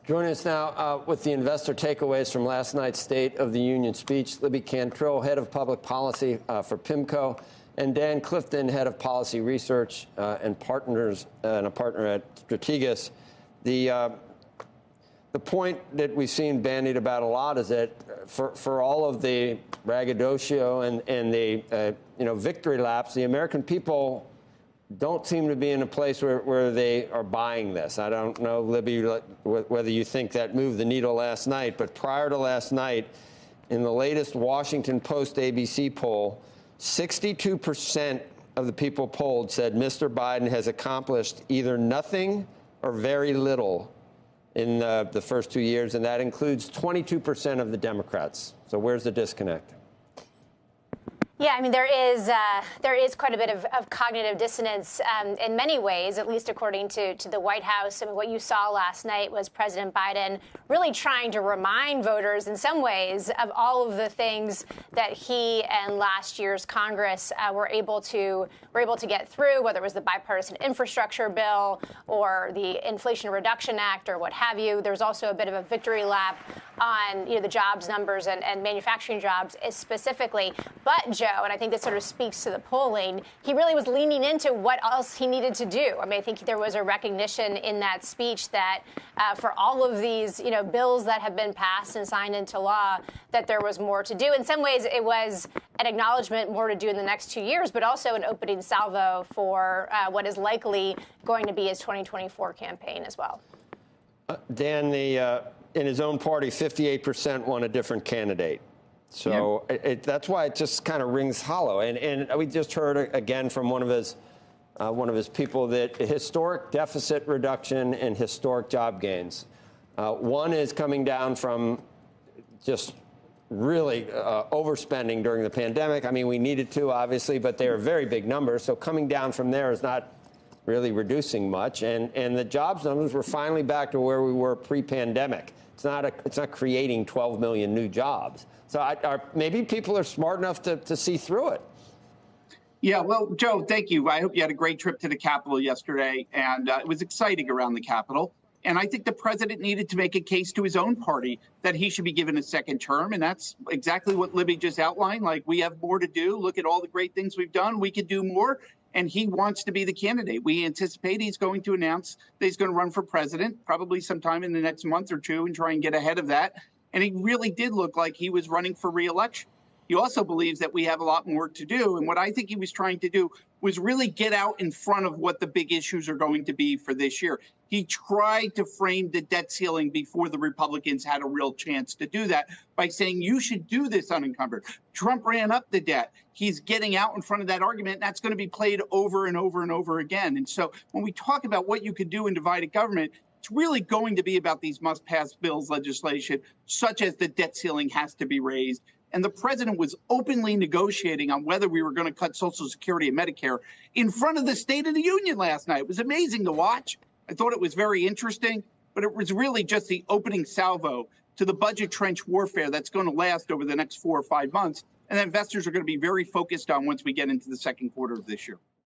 Joining us now with the investor takeaways from last night's State of the Union speech, Libby Cantrell, head of public policy for PIMCO, and Dan Clifton, head of policy research and a partner at Strategas. The point that we've seen bandied about a lot is that for all of the braggadocio and the victory laps, the American people don't seem to be in a place where they are buying this. I don't know, Libby, whether you think that moved the needle last night, but prior to last night, in the latest Washington Post ABC poll, 62% of the people polled said Mr. Biden has accomplished either nothing or very little in the first 2 years, and that includes 22% of the Democrats. So where's the disconnect? Yeah, I mean, there is quite a bit of cognitive dissonance in many ways, at least according to the White House. I mean, what you saw last night was President Biden really trying to remind voters in some ways of all of the things that he and last year's Congress were able to get through, whether it was the bipartisan infrastructure bill or the Inflation Reduction Act or what have you. There's also a bit of a victory lap on the jobs numbers and manufacturing jobs specifically. But Joe, and I think this sort of speaks to the polling, he really was leaning into what else he needed to do. I mean, I think there was a recognition in that speech that for all of these bills that have been passed and signed into law, that there was more to do. In some ways, it was an acknowledgement, more to do in the next 2 years, but also an opening salvo for what is likely going to be his 2024 campaign as well. Dan, in his own party, 58% want a different candidate. So yeah. That's why it just kind of rings hollow. And we just heard again from one of his people that historic deficit reduction and historic job gains. One is coming down from just really overspending during the pandemic. I mean, we needed to, obviously, but they are very big numbers. So coming down from there is not really reducing much. And the jobs numbers were finally back to where we were pre-pandemic. It's not creating 12 million new jobs. So maybe people are smart enough to see through it. Yeah, well, Joe, thank you. I hope you had a great trip to the Capitol yesterday, and it was exciting around the Capitol. And I think the president needed to make a case to his own party that he should be given a second term. And that's exactly what Libby just outlined. Like, we have more to do. Look at all the great things we've done. We could do more. And he wants to be the candidate. We anticipate he's going to announce that he's going to run for president probably sometime in the next month or two and try and get ahead of that. And he really did look like he was running for re-election. He also believes that we have a lot more to do. And what I think he was trying to do was really get out in front of what the big issues are going to be for this year. He tried to frame the debt ceiling before the Republicans had a real chance to do that by saying you should do this unencumbered. Trump ran up the debt. He's getting out in front of that argument. And that's going to be played over and over and over again. And so when we talk about what you could do in divided government, it's really going to be about these must-pass bills legislation, such as the debt ceiling has to be raised. And the president was openly negotiating on whether we were going to cut Social Security and Medicare in front of the State of the Union last night. It was amazing to watch. I thought it was very interesting, but it was really just the opening salvo to the budget trench warfare that's going to last over the next 4 or 5 months. And that investors are going to be very focused on once we get into the second quarter of this year.